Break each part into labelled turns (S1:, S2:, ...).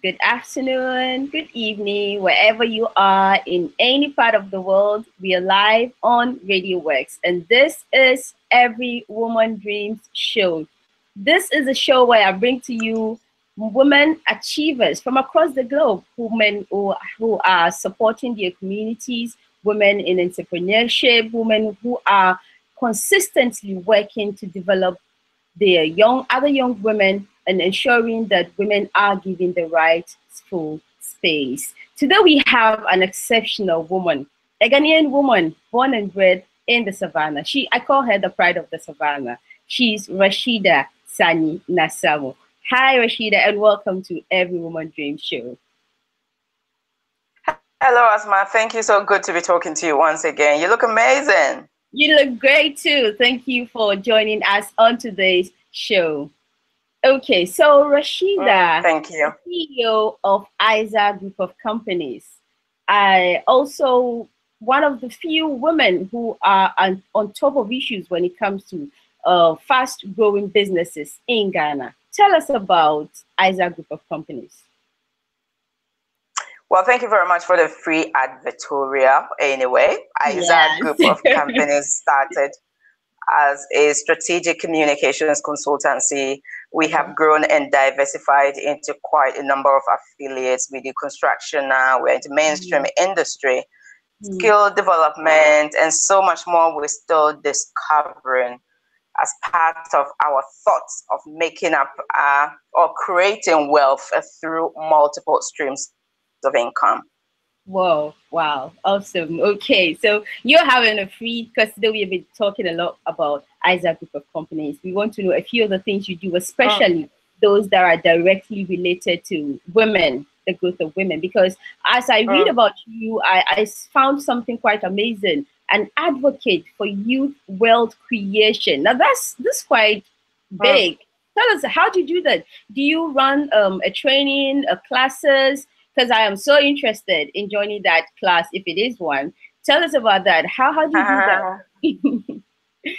S1: good afternoon, good evening, wherever you are in any part of the world. We are live on Radio Works, and this is Every Woman Dreams Show. This is a show where I bring to you women achievers from across the globe, women who are supporting their communities, women in entrepreneurship, women who are consistently working to develop their other young women and ensuring that women are given the right full space. Today we have an exceptional woman, a Ghanaian woman born and bred in the savannah. I call her the pride of the savannah. She's Rashida Nasamu. Hi Rashida, and welcome to Every Woman Dream Show.
S2: Hello, Asma. Thank you. So good to be talking to you once again. You look amazing.
S1: You look great too. Thank you for joining us on today's show. Okay, so Rashida,
S2: thank you.
S1: CEO of ISA Group of Companies. I also one of the few women who are on top of issues when it comes to fast-growing businesses in Ghana. Tell us about ISA Group of Companies.
S2: Well, thank you very much for the free advertorial. Anyway, ISA Group of Companies started as a strategic communications consultancy. We have grown and diversified into quite a number of affiliates. We do construction now, we're into mainstream industry, skill development, and so much more we're still discovering as part of our thoughts of making up or creating wealth through multiple streams of income.
S1: Whoa, wow, awesome. Okay, so you're having a free, because today we have been talking a lot about ISA Group of Companies. We want to know a few of the things you do, especially those that are directly related to women, the growth of women. Because as I read about you, I found something quite amazing: an advocate for youth wealth creation. Now that's quite big. Tell us, how do you do that? Do you run a training, classes? Because I am so interested in joining that class, if it is one. Tell us about that. How do you do that?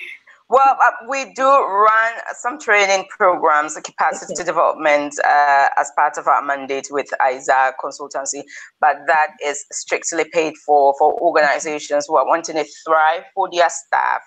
S2: Well, we do run some training programs, capacity development, as part of our mandate with ISA Consultancy, but that is strictly paid for organizations who are wanting to thrive, for their staff,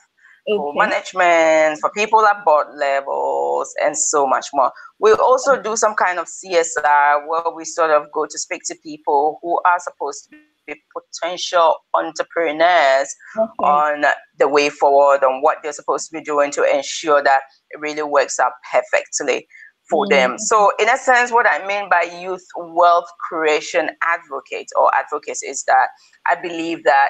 S2: for management, for people at board levels, and so much more. We also do some kind of CSR where we sort of go to speak to people who are supposed to be potential entrepreneurs on the way forward, on what they're supposed to be doing to ensure that it really works out perfectly for them. So in a sense, what I mean by youth wealth creation advocate or advocates is that I believe that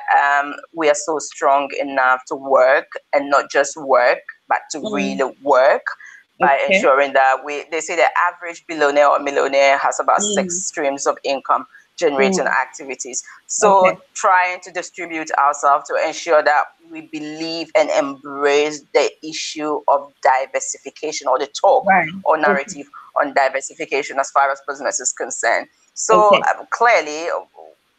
S2: we are so strong enough to work, and not just work, but to really work by ensuring that they say the average billionaire or millionaire has about 6 streams of income generating activities. So trying to distribute ourselves to ensure that we believe and embrace the issue of diversification, or the talk or narrative on diversification as far as business is concerned. So clearly,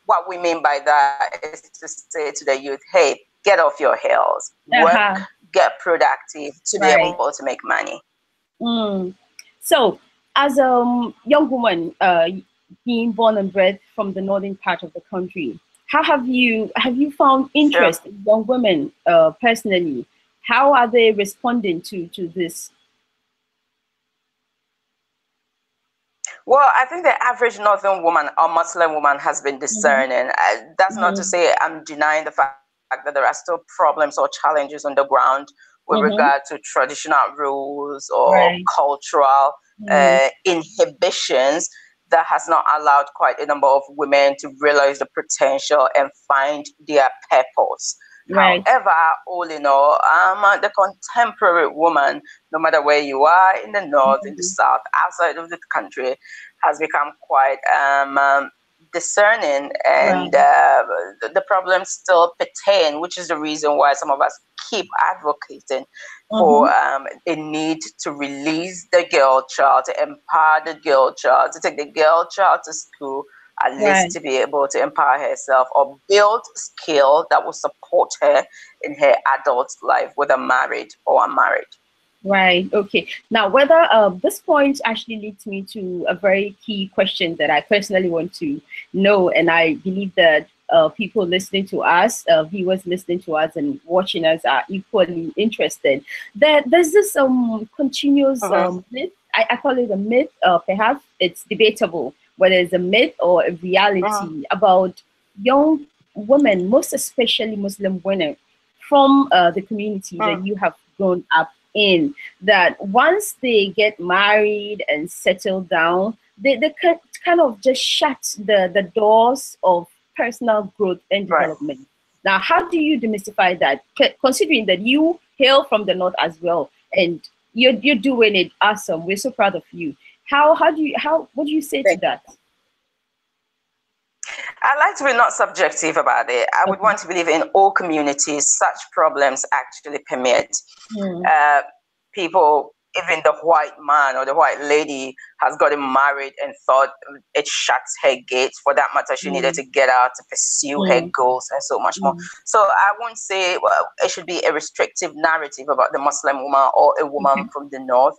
S2: what we mean by that is to say to the youth, hey, get off your heels, work, get productive to be able to make money.
S1: So as a young woman, being born and bred from the northern part of the country, how have you found interest in young women personally? How are they responding to this?
S2: Well, I think the average northern woman or Muslim woman has been discerning. That's not to say I'm denying the fact that there are still problems or challenges on the ground with regard to traditional rules or cultural inhibitions that has not allowed quite a number of women to realize the potential and find their purpose. However, all in all, the contemporary woman, no matter where you are, in the north, in the south, outside of the country, has become quite discerning, and the problems still pertain, which is the reason why some of us keep advocating for a need to release the girl child, to empower the girl child, to take the girl child to school, at least to be able to empower herself or build skill that will support her in her adult life, whether married or unmarried.
S1: Right. Okay. Now, whether this point actually leads me to a very key question that I personally want to know, and I believe that people listening to us, viewers listening to us, and watching us are equally interested. There's this continuous myth. I call it a myth. Perhaps it's debatable whether it's a myth or a reality about young women, most especially Muslim women from the community that you have grown up in, that once they get married and settle down, they kind of just shut the doors of personal growth and development. Now, how do you demystify that, considering that you hail from the north as well, and you're doing it awesome? We're so proud of you. What do you say to that?
S2: I like to be not subjective about it. I would want to believe in all communities such problems actually permeate. People, even the white man or the white lady has gotten married and thought it shuts her gates. For that matter, she needed to get out to pursue her goals and so much more. So I won't say it should be a restrictive narrative about the Muslim woman or a woman from the north.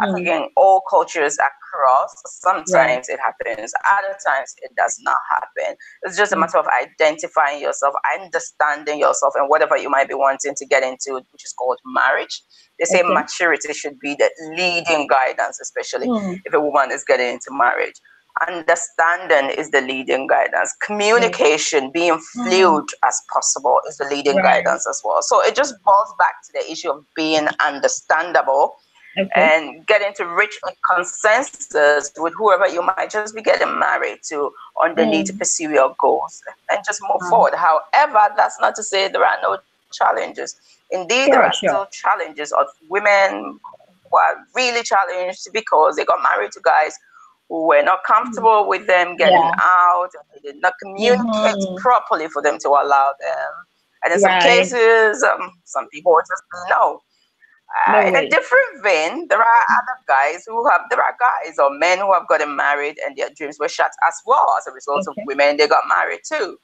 S2: I think in all cultures across, sometimes it happens, other times it does not happen. It's just a matter of identifying yourself, understanding yourself, and whatever you might be wanting to get into, which is called marriage. They say maturity should be the leading guidance, especially if a woman is getting into marriage. Understanding is the leading guidance. Communication, being fluid as possible, is the leading guidance as well. So it just boils back to the issue of being understandable. And getting to reach a consensus with whoever you might just be getting married to on the need to pursue your goals and just move forward. However, that's not to say there are no challenges. Indeed, there are still challenges of women who are really challenged because they got married to guys who were not comfortable with them getting out, and they did not communicate properly for them to allow them. And in some cases, some people will just no. In a different vein, there are guys or men who have gotten married and their dreams were shut as well as a result of women they got married too.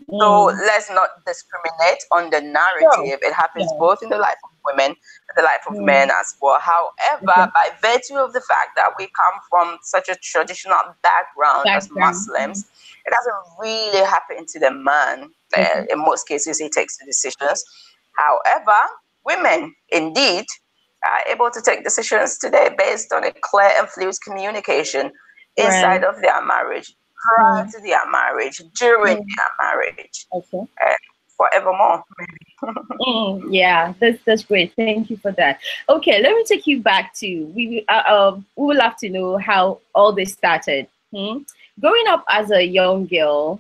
S2: So let's not discriminate on the narrative. It happens both in the life of women and the life of men as well. However, by virtue of the fact that we come from such a traditional background as Muslims, it doesn't really happen to the man. In most cases, he takes the decisions. However, women indeed are able to take decisions today based on a clear and fluid communication inside of their marriage, prior to their marriage, during their marriage, and forevermore.
S1: Yeah, that's great. Thank you for that. Okay, let me take you back to we would love to know how all this started. Growing up as a young girl,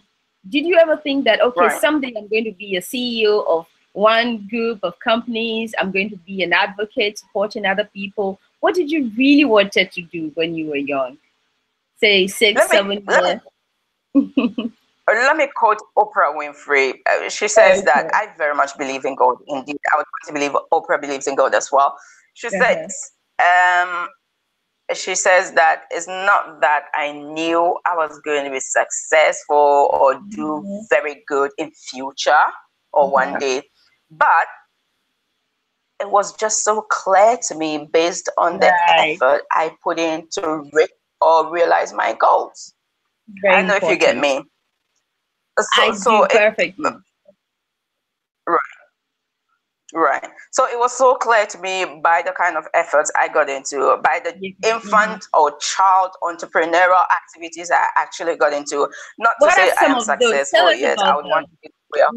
S1: did you ever think that someday I'm going to be a CEO of one group of companies, I'm going to be an advocate supporting other people? What did you really wanted to do when you were young? Say 6, 7 years.
S2: Let me quote Oprah Winfrey. She says that I very much believe in God. Indeed, I would want to believe Oprah believes in God as well. She says, that it's not that I knew I was going to be successful or do very good in future or one day, but it was just so clear to me based on the effort I put in to realize my goals. I don't know if you get me.
S1: I do perfectly.
S2: Right. So it was so clear to me by the kind of efforts I got into, by the infant or child entrepreneurial activities I actually got into. Not to say I am successful yet. I would want to be clear.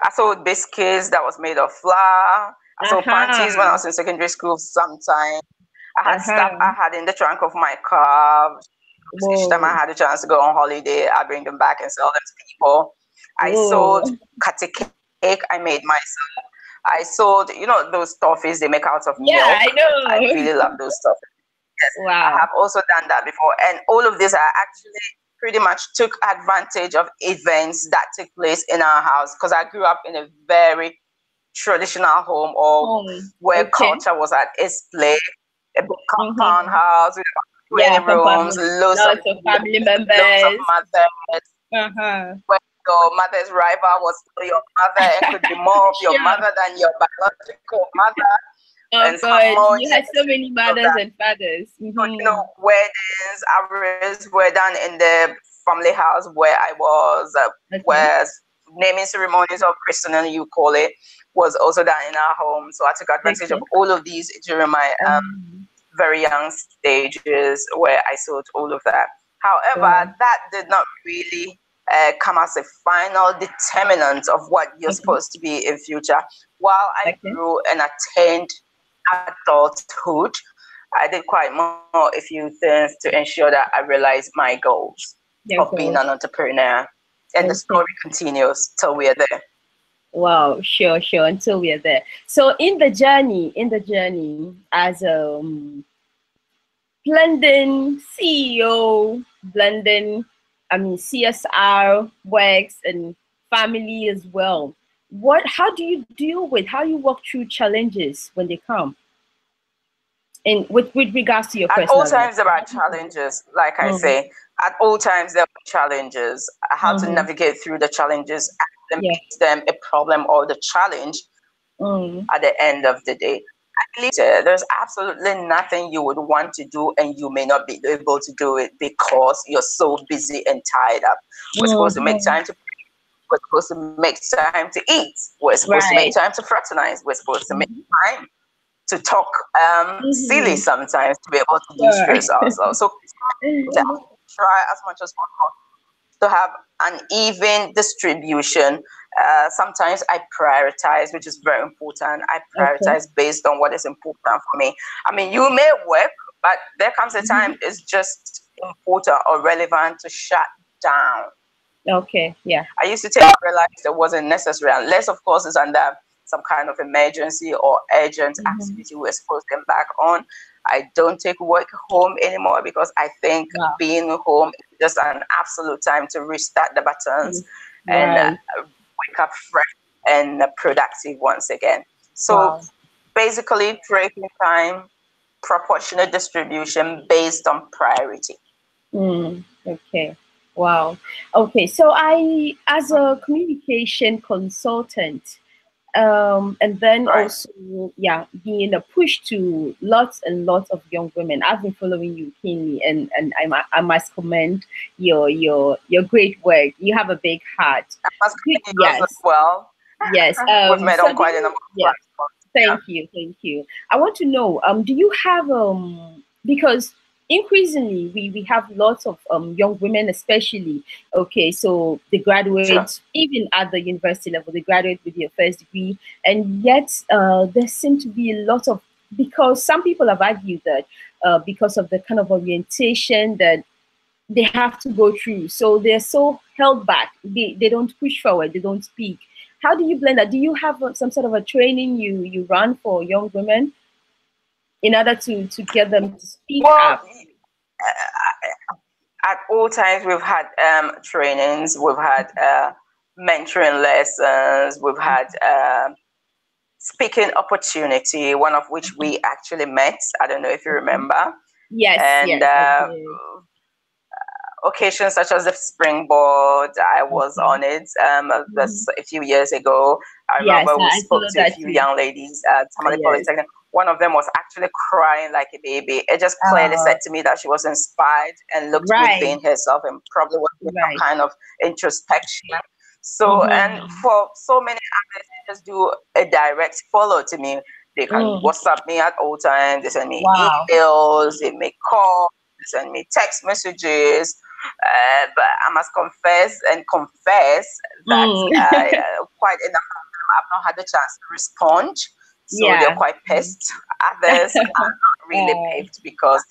S2: I sold biscuits that was made of flour. I sold panties when I was in secondary school sometime. I had stuff I had in the trunk of my car. Each time I had a chance to go on holiday, I bring them back and sell them to people. I sold cutty cake I made myself. I sold, those toffees they make out of milk.
S1: Yeah, I know.
S2: I really love those toffees. Yes,
S1: wow.
S2: I have also done that before. And all of this, I actually pretty much took advantage of events that took place in our house because I grew up in a very traditional home where culture was at its play. A big compound house with 20 rooms, loads of
S1: family members,
S2: loads of mothers, where your mother's rival was still your mother and could be more of your mother than your biological mother.
S1: Of course, you had so many mothers and fathers.
S2: So, weddings, arrays were done in the family house where I was, where naming ceremonies or christening, you call it, was also done in our home. So I took advantage of all of these during my very young stages where I saw all of that. However, that did not really come as a final determinant of what you're supposed to be in future. While I grew and attained adulthood, I did quite more a few things to ensure that I realized my goals of being an entrepreneur. And the story continues till we are there.
S1: Wow, sure. Until we are there. So in the journey as a blending CEO, CSR works and family as well. How do you deal with, how you walk through challenges when they come? And with regards to your personal life?
S2: At all times there are challenges, like I say. At all times there are challenges. How to navigate through the challenges and make them a problem or the challenge at the end of the day. I believe there's absolutely nothing you would want to do and you may not be able to do it because you're so busy and tied up. We're supposed to make time to pray. We're supposed to make time to eat. We're supposed to make time to fraternize. We're supposed to make time to talk silly sometimes to be able to de-stress ourselves. So try as much as possible to have an even distribution. Sometimes I prioritize, which is very important. I prioritize based on what is important for me. I mean, you may work, but there comes a time it's just important or relevant to shut down.
S1: I
S2: used to realize it wasn't necessary unless, of course, it's under some kind of emergency or urgent activity we're supposed to embark on. I don't take work home anymore because I think being home is just an absolute time to restart the buttons and wake up fresh and productive once again. So basically creating time, proportionate distribution based on priority.
S1: So I, as a communication consultant, and then also being a push to lots and lots of young women. I've been following you keenly, and I must commend your great work. You have a big heart.
S2: Yes, as well.
S1: Yes,
S2: we've met on quite a number of platforms.
S1: Thank you. I want to know, do you have because increasingly we have lots of young women, especially so they graduate even at the university level, they graduate with their first degree, and yet there seem to be a lot of, because some people have argued that because of the kind of orientation that they have to go through, so they're so held back, they don't push forward, they don't speak. How do you blend that? Do you have some sort of a training you run for young women in order to get them to speak up?
S2: At all times, we've had trainings, we've had mentoring lessons, we've had speaking opportunity, one of which we actually met. I don't know if you remember.
S1: Yes.
S2: And occasions such as the springboard, I was on it a few years ago. I remember we spoke to a few young ladies at Tamale Polytechnic. One of them was actually crying like a baby. It just clearly said to me that she was inspired and looked within herself and probably was doing some kind of introspection. So, and for so many others, they just do a direct follow to me. They can WhatsApp me at all times. They send me emails, they make calls, they send me text messages. But I must confess that quite enough of them I've not had the chance to respond. So they're quite pissed. Others are not really paved because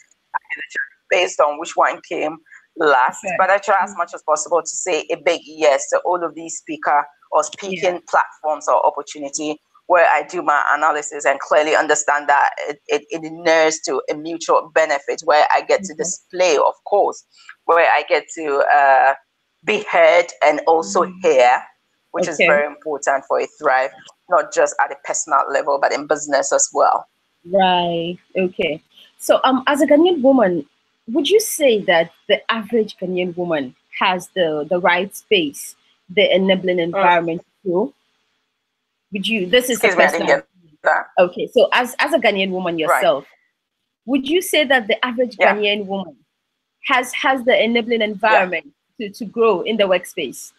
S2: based on which one came last. But I try as much as possible to say a big yes to all of these speaking platforms or opportunity where I do my analysis and clearly understand that it inures to a mutual benefit, where I get to display, of course, where I get to be heard and also hear, which is very important for a thrive, not just at a personal level, but in business as well.
S1: Right. Okay. So as a Ghanaian woman, would you say that the average Ghanaian woman has the right space, the enabling environment too? Would you? This is a
S2: Excuse me, I didn't
S1: personal.
S2: get that.
S1: Okay, so as a Ghanaian woman yourself, would you say that the average
S2: Yeah.
S1: Ghanaian woman has the enabling environment to grow in the workspace?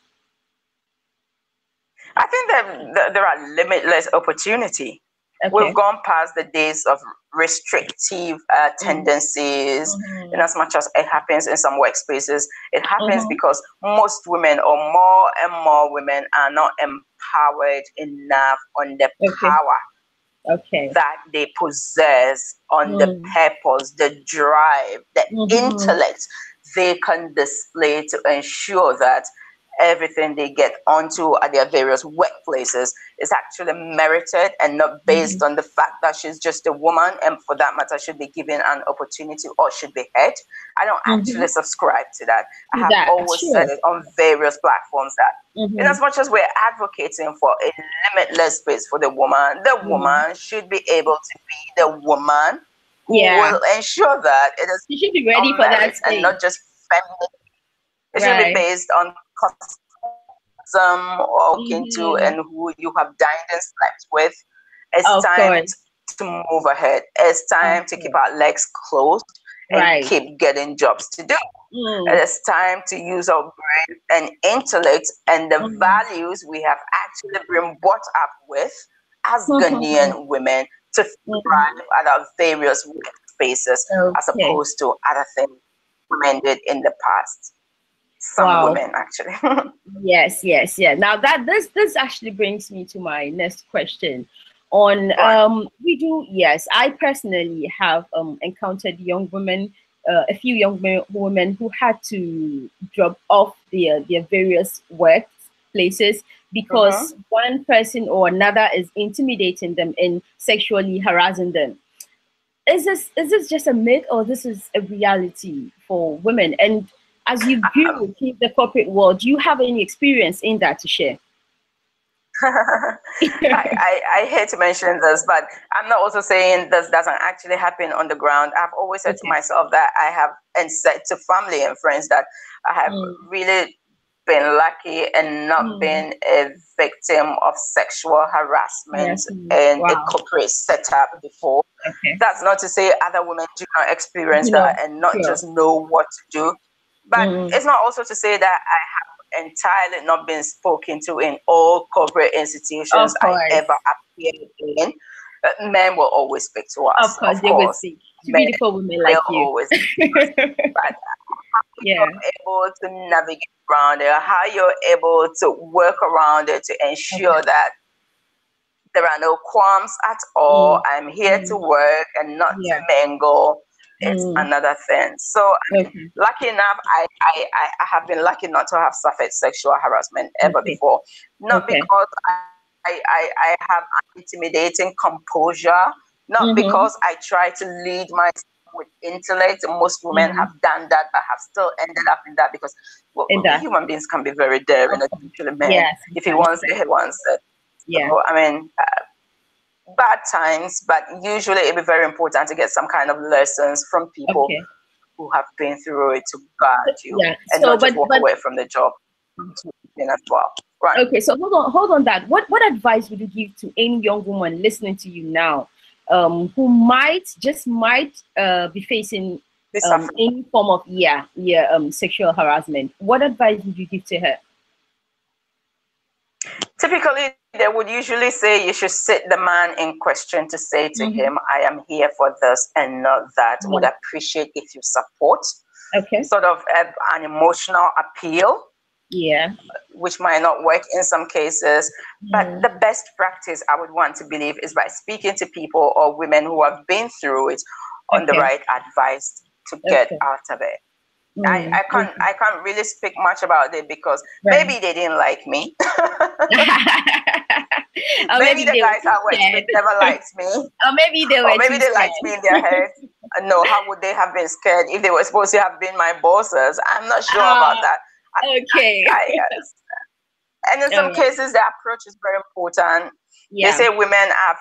S2: I think that there are limitless opportunity.
S1: Okay.
S2: We've gone past the days of restrictive tendencies. In as much as it happens in some workspaces, it happens because most women, or more and more women, are not empowered enough on the power that they possess, on the purpose, the drive, the intellect they can display to ensure that everything they get onto at their various workplaces is actually merited and not based on the fact that she's just a woman and for that matter should be given an opportunity or should be heard. I don't actually subscribe to that. I have always said it on various platforms that in as much as we're advocating for a limitless space for the woman should be able to be the woman who will ensure that it is
S1: she should be ready for that space.
S2: And not just feminine. It should be based on custom or into and who you have dined and slept with. It's time to move ahead. It's time to keep our legs closed and keep getting jobs to do. It is time to use our brain and intellect and the values we have actually been brought up with as Ghanaian women to thrive at our various workspaces as opposed to other things women did in the past. Some women actually.
S1: Yes. Now that this actually brings me to my next question. On I personally have encountered young women, a few young women who had to drop off their various workplaces because one person or another is intimidating them and sexually harassing them. Is this just a myth or this is a reality for women? And as you grew in the corporate world, do you have any experience in that to share?
S2: I hate to mention this, but I'm not also saying this doesn't actually happen on the ground. I've always said to myself that I have, and said to family and friends that I have really been lucky and not been a victim of sexual harassment in a corporate setup before. That's not to say other women do not experience that and not just know what to do. But it's not also to say that I have entirely not been spoken to in all corporate institutions I ever appeared in. Men will always speak to us.
S1: Of course, they will speak. Beautiful women like you.
S2: Always but how you're able to navigate around it, how you're able to work around it to ensure that there are no qualms at all. I'm here to work and not to mingle. It's another thing. So lucky enough, I have been lucky not to have suffered sexual harassment ever before. Not because I have an intimidating composure, not because I try to lead myself with intellect. Most women have done that, but have still ended up in that because human beings can be very daring, especially men. If he wants it, he wants it. So, I mean, bad times, but usually it'd be very important to get some kind of lessons from people who have been through it to guard you and not just walk away from the job as well. Right.
S1: Okay, so hold on that. What advice would you give to any young woman listening to you now who might be facing any form of sexual harassment? What advice would you give to her?
S2: Typically, they would usually say you should sit the man in question to say to him, I am here for this and not that. Would appreciate if you support. Sort of an emotional appeal. Which might not work in some cases. But the best practice I would want to believe is by speaking to people or women who have been through it on the right advice to get out of it. I can't really speak much about it because maybe they didn't like me. maybe the guys I worked with never liked me.
S1: Or maybe they
S2: liked me in their head. No, how would they have been scared if they were supposed to have been my bosses? I'm not sure about that. And in some cases, the approach is very important. They say women have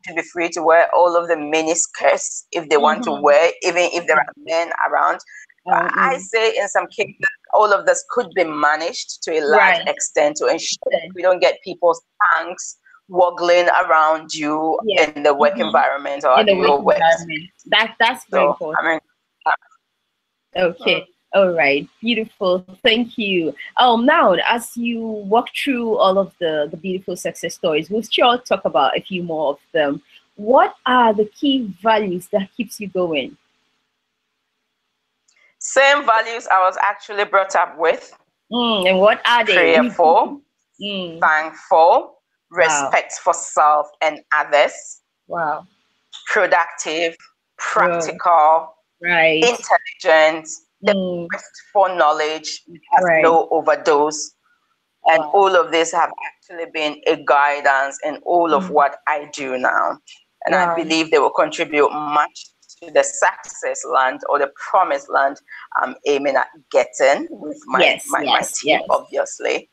S2: to be free to wear all of the mini skirts if they want to wear, even if there are men around. I say in some cases, all of this could be managed to a large extent to ensure that we don't get people's tanks waggling around you in the work environment or in the work environment.
S1: That's very important.
S2: I mean,
S1: okay. All right. Beautiful. Thank you. Now, as you walk through all of the beautiful success stories, we'll sure talk about a few more of them. What are the key values that keeps you going?
S2: Same values I was actually brought up with.
S1: And what are they?
S2: Prayerful, thankful, respect for self and others.
S1: Wow.
S2: Productive, practical, intelligent, the quest for knowledge, has no overdose. And all of this have actually been a guidance in all of what I do now. And I believe they will contribute much to the success land or the promised land I'm aiming at getting with my team, obviously.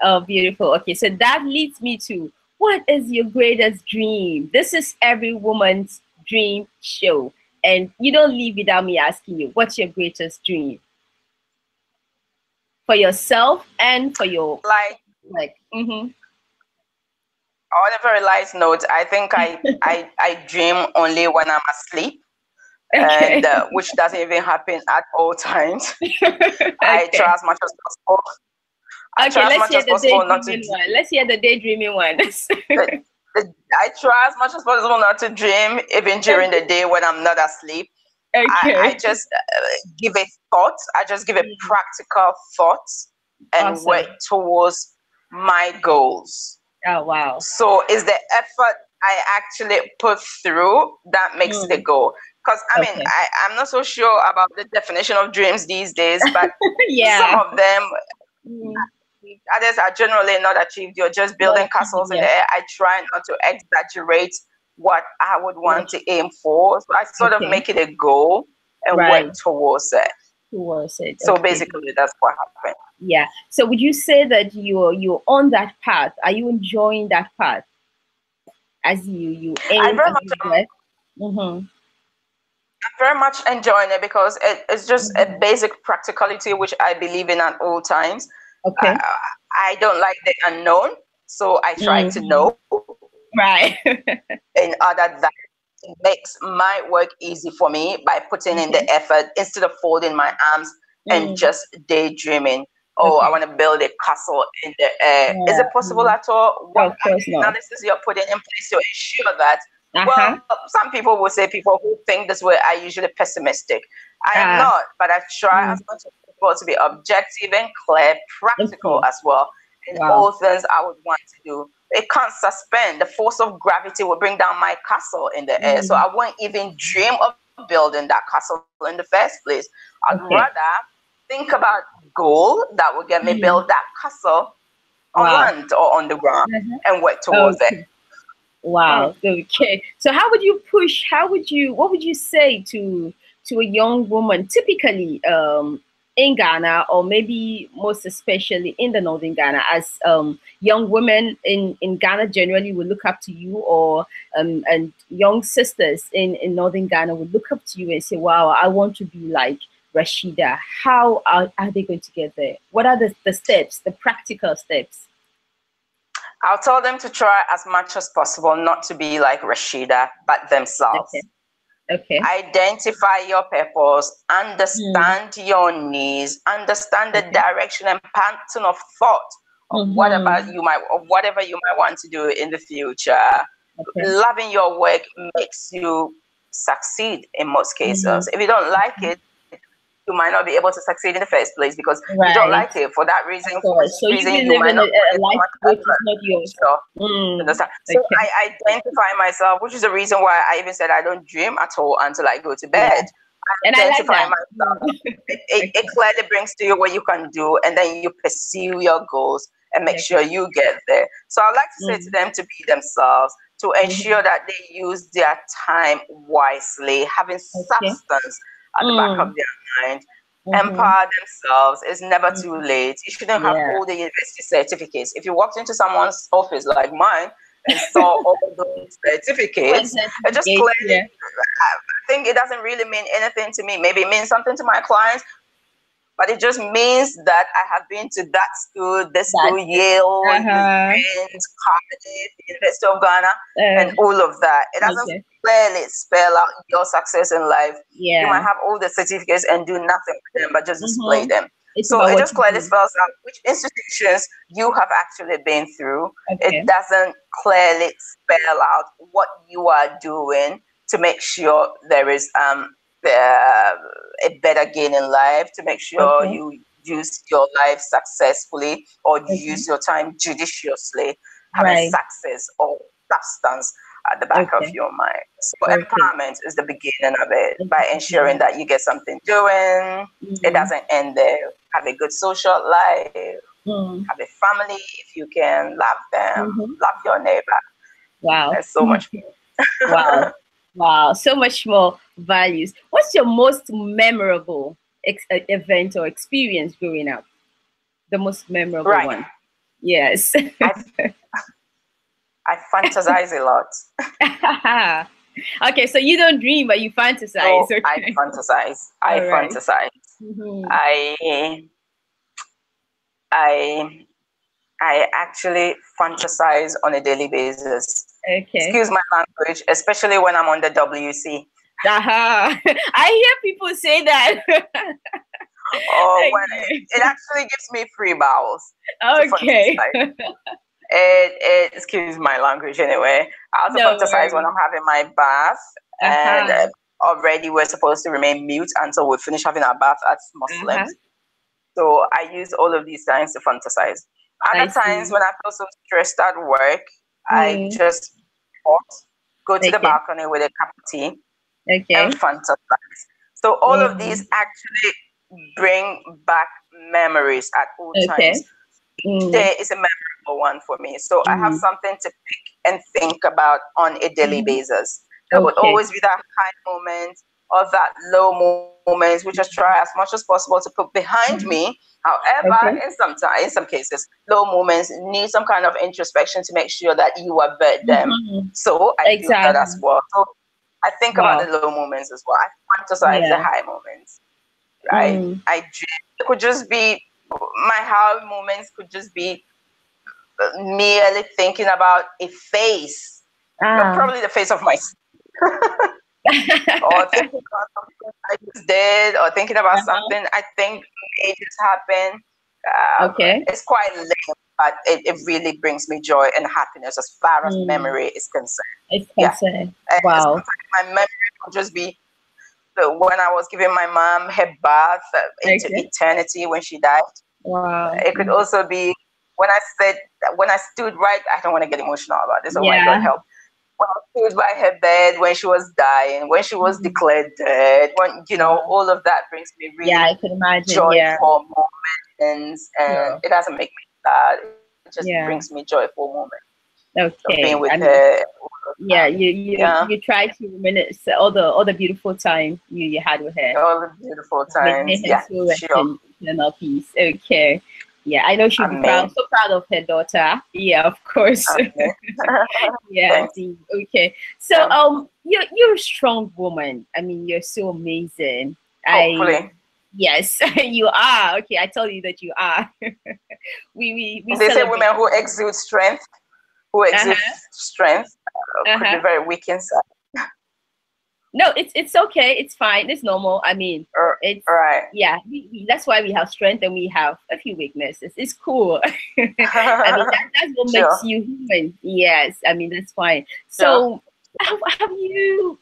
S1: Oh, beautiful. Okay, so that leads me to, what is your greatest dream? This is every woman's dream show. And you don't leave without me asking you, what's your greatest dream? For yourself and for your
S2: On a very light note, I think I dream only when I'm asleep, and which doesn't even happen at all times. I try as much as possible.
S1: Let's hear the daydreaming one.
S2: I try as much as possible not to dream, even during the day when I'm not asleep. I just give a thought. I just give a practical thought and work towards my goals.
S1: Oh, wow.
S2: So it's the effort I actually put through that makes it a goal. Because, I mean, I'm not so sure about the definition of dreams these days, but some of them, others are generally not achieved. You're just building castles in the air. I try not to exaggerate what I would want to aim for. So I sort of make it a goal and work towards it. So basically, that's what happened.
S1: Yeah. So would you say that you're on that path? Are you enjoying that path as you aim?
S2: I'm very much enjoying it because it's just a basic practicality which I believe in at all times.
S1: Okay.
S2: I don't like the unknown, so I try to know.
S1: Right.
S2: In order that it makes my work easy for me by putting in the effort instead of folding my arms and just daydreaming. Oh, I want to build a castle in the air. Is it possible at all? What analysis you're putting in place to ensure that? Well, some people will say people who think this way are usually pessimistic. I am not, but I try as much as possible to be objective and clear, practical as well in all things I would want to do. It can't suspend. The force of gravity will bring down my castle in the air. So I won't even dream of building that castle in the first place. I'd rather think about a goal that will get me build that castle on land or on the ground and work towards it.
S1: Wow. Okay. So how would you push? What would you say to a young woman, typically in Ghana, or maybe most especially in the northern Ghana, as young women in Ghana generally would look up to you, or and young sisters in northern Ghana would look up to you and say, wow, I want to be like Rashida. How are they going to get there? What are the steps, the practical steps?
S2: I'll tell them to try as much as possible not to be like Rashida, but themselves.
S1: Okay.
S2: Identify your purpose, understand your needs, understand the direction and pattern of thought of whatever you might want to do in the future. Loving your work makes you succeed in most cases. If you don't like it, you might not be able to succeed in the first place because you don't like it. For that reason,
S1: you might not a life which is not yours.
S2: Understand? So I identify myself, which is the reason why I even said I don't dream at all until I go to bed.
S1: And
S2: identify myself. It clearly brings to you what you can do, and then you pursue your goals and make sure you get there. So I'd like to say to them to be themselves, to ensure that they use their time wisely, having substance at the back of their mind. Empower themselves. It's never too late. You shouldn't have all the university certificates. If you walked into someone's office like mine and saw all those certificates, it just clearly, I think it doesn't really mean anything to me. Maybe it means something to my clients, but it just means that I have been to that school, this school, Yale, Cardiff, University of Ghana, and all of that. It doesn't clearly spell out your success in life. You might have all the certificates and do nothing with them, but just display them. So it just clearly spells out which institutions you have actually been through. It doesn't clearly spell out what you are doing to make sure there is a better gain in life, to make sure you use your life successfully or use your time judiciously, having success or substance at the back of your mind. So empowerment is the beginning of it, by ensuring that you get something doing. It doesn't end there. Have a good social life, have a family if you can, love them, love your neighbor.
S1: Wow.
S2: There's so much more.
S1: Wow, so much more values. What's your most memorable event or experience growing up? The most memorable one. Yes.
S2: I fantasize a lot.
S1: Okay, so you don't dream, but you fantasize.
S2: No, I fantasize. I fantasize. I actually fantasize on a daily basis. Excuse my language, especially when I'm on the WC.
S1: I hear people say that.
S2: It actually gives me free bowels. Excuse my language anyway. I also fantasize when I'm having my bath, and already we're supposed to remain mute until we finish having our bath as Muslims. So I use all of these times to fantasize. Other times when I feel so stressed at work, I just go to the balcony with a cup of tea and fantasize. So all of these actually bring back memories at all times. There is a memorable one for me. So I have something to pick and think about on a daily basis. There would always be that high moment or that low moment, which I try as much as possible to put behind me. However, in some cases, low moments need some kind of introspection to make sure that you avert them. So I do that as well. So I think about the low moments as well. I fantasize the high moments. Right? It could just be my high moments could just be merely thinking about a face, probably the face of my or thinking about something I just did, or thinking about something I think may just happen. It's quite lame, but it really brings me joy and happiness as far as memory is concerned.
S1: Wow.
S2: My memory could just be when I was giving my mom her bath into eternity when she died.
S1: Wow.
S2: It could also be when I stood right. I don't want to get emotional about this. Oh my God, help! When I stood by her bed when she was dying, when she was declared dead, when all of that brings me really
S1: I can imagine,
S2: joyful moments, and it doesn't make me sad. It just brings me joyful moments.
S1: Okay,
S2: being with her.
S1: You try to reminisce all the beautiful time you had with her.
S2: All the beautiful times.
S1: Sure. Eternal peace. Okay. Yeah, I know she'll be so proud of her daughter. Yeah, of course. Okay. So you're a strong woman. I mean, you're so amazing.
S2: Hopefully.
S1: Yes, you are. Okay, I tell you that you are. we
S2: they say women who exude strength, could be very weak inside.
S1: No, it's okay. It's fine. It's normal. I mean, it's
S2: right.
S1: Yeah, that's why we have strength and we have a few weaknesses. It's cool. I mean, that's what makes you human. Yes, I mean that's fine. So, have you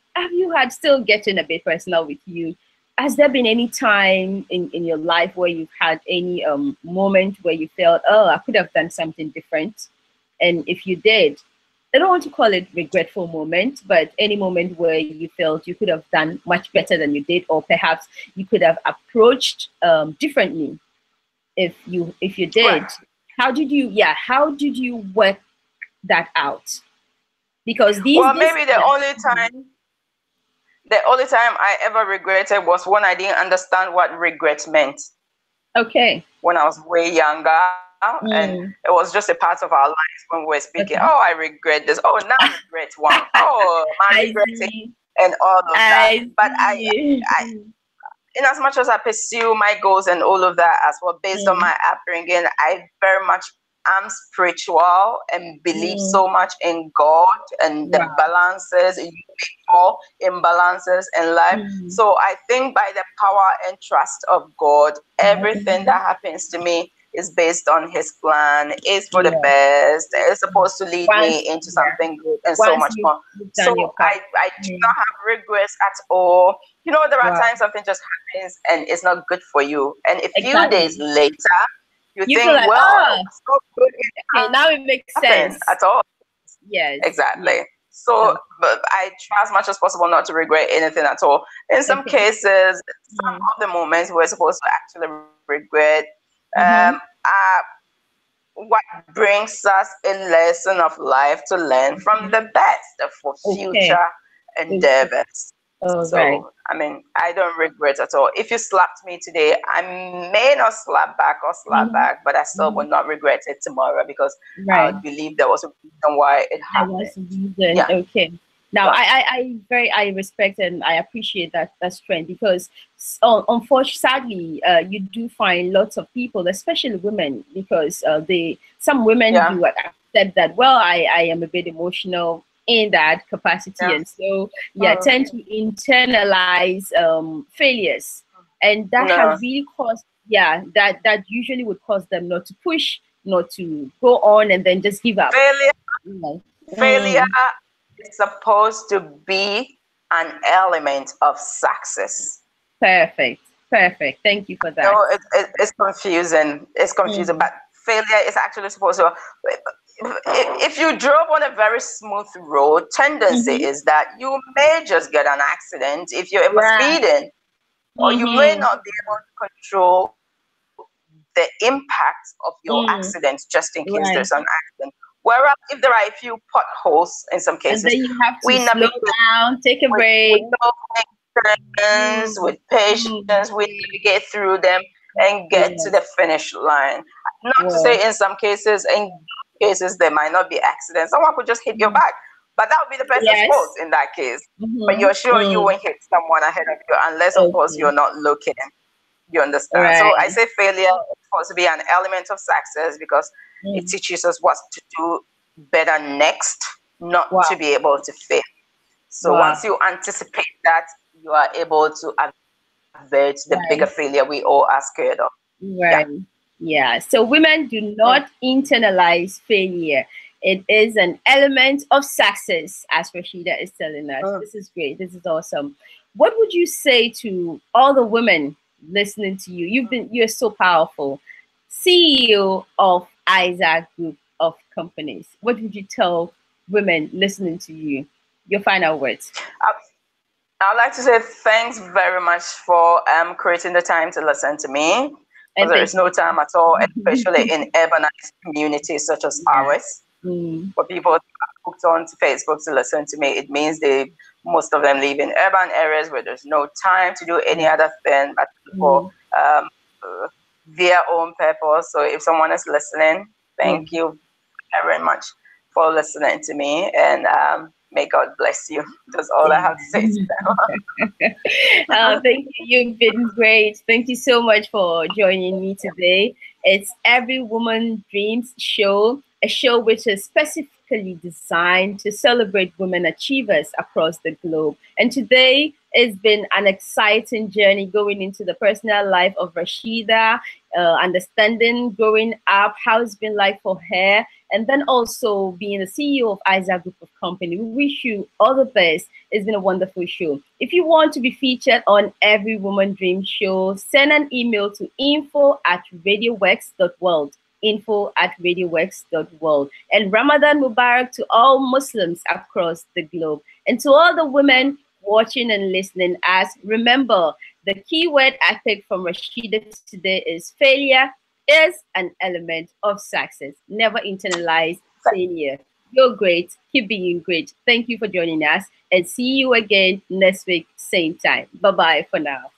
S1: had, still getting a bit personal with you? Has there been any time in your life where you've had any moment where you felt, oh, I could have done something different? And if you did, I don't want to call it regretful moment, but any moment where you felt you could have done much better than you did, or perhaps you could have approached differently. If you did, how did you work that out? Because
S2: maybe the only time I ever regretted was when I didn't understand what regret meant.
S1: Okay.
S2: When I was way younger. And it was just a part of our lives when we were speaking. Okay. Oh, I regret this. Oh, now I regret one. Oh, I'm regretting, and all of that. But in as much as I pursue my goals and all of that as well, based on my upbringing, I very much am spiritual and believe so much in God and the balances, you make all imbalances in life. So I think by the power and trust of God, everything that happens to me is based on His plan, is for the best, it's supposed to lead me into something good and so much more. So I do not have regrets at all. You know, there are times something just happens and it's not good for you. And a few days later, you think,
S1: feel like,
S2: well, it's not good.
S1: Okay, now it makes sense.
S2: At all.
S1: Yes.
S2: Exactly. So but I try as much as possible not to regret anything at all. In some cases, some of the moments we're supposed to actually regret, what brings us a lesson of life to learn from the best for future endeavors. I mean, I don't regret at all. If you slapped me today, I may not slap back or slap back, but I still will not regret it tomorrow because I believe there was a reason why it happened.
S1: Okay. Now, I respect and I appreciate that strength because, unfortunately, sadly, you do find lots of people, especially women, because some women do accept that. Well, I am a bit emotional in that capacity, and so tend to internalize failures, and that has really caused that usually would cause them not to push, not to go on, and then just give up.
S2: Failure is supposed to be an element of success.
S1: Perfect. Thank you for that.
S2: No, it's confusing. It's confusing, but failure is actually supposed to. If you drove on a very smooth road, tendency is that you may just get an accident if you're ever speeding, or you may not be able to control the impact of your accident just in case there's an accident. Whereas if there are a few potholes in some cases,
S1: and then you have to slow down, take a break.
S2: With patience, we navigate through them and get to the finish line. Not to say in some cases, there might not be accidents. Someone could just hit your back, but that would be the person's fault in that case. But you're sure you won't hit someone ahead of you unless, of course, you're not looking. You understand? So I say failure is supposed to be an element of success because it teaches us what to do better next, not to be able to fail. So once you anticipate that, you are able to avert the bigger failure we all are scared of.
S1: So women do not internalize failure. It is an element of success, as Rashida is telling us. This is great. This is awesome. What would you say to all the women listening to you? You're so powerful. CEO of Isaac Group of Companies. What would you tell women listening to you? Your final words.
S2: I'd like to say thanks very much for creating the time to listen to me. Because there is no time at all, especially in urbanized communities such as ours. For people hooked on to Facebook to listen to me, it means most of them live in urban areas where there's no time to do any other thing but for their own purpose. So if someone is listening, thank you very much for listening to me, and may God bless you. That's all I have to say.
S1: Thank you. You've been great. Thank you so much for joining me today. It's Every Woman Dreams Show, a show which is specifically designed to celebrate women achievers across the globe. And today it's been an exciting journey going into the personal life of Rashida, understanding growing up, how it's been like for her, and then also being the CEO of Isaac Group of Company. We wish you all the best. It's been a wonderful show. If you want to be featured on Every Woman Dream Show, send an email to info@radioworks.world. info@radioworks.world. And Ramadan Mubarak to all Muslims across the globe. And to all the women watching and listening, as remember, the key word I picked from Rashida today is failure is an element of success. Never internalize failure. You're great. Keep being great. Thank you for joining us, and see you again next week, same time. Bye-bye for now.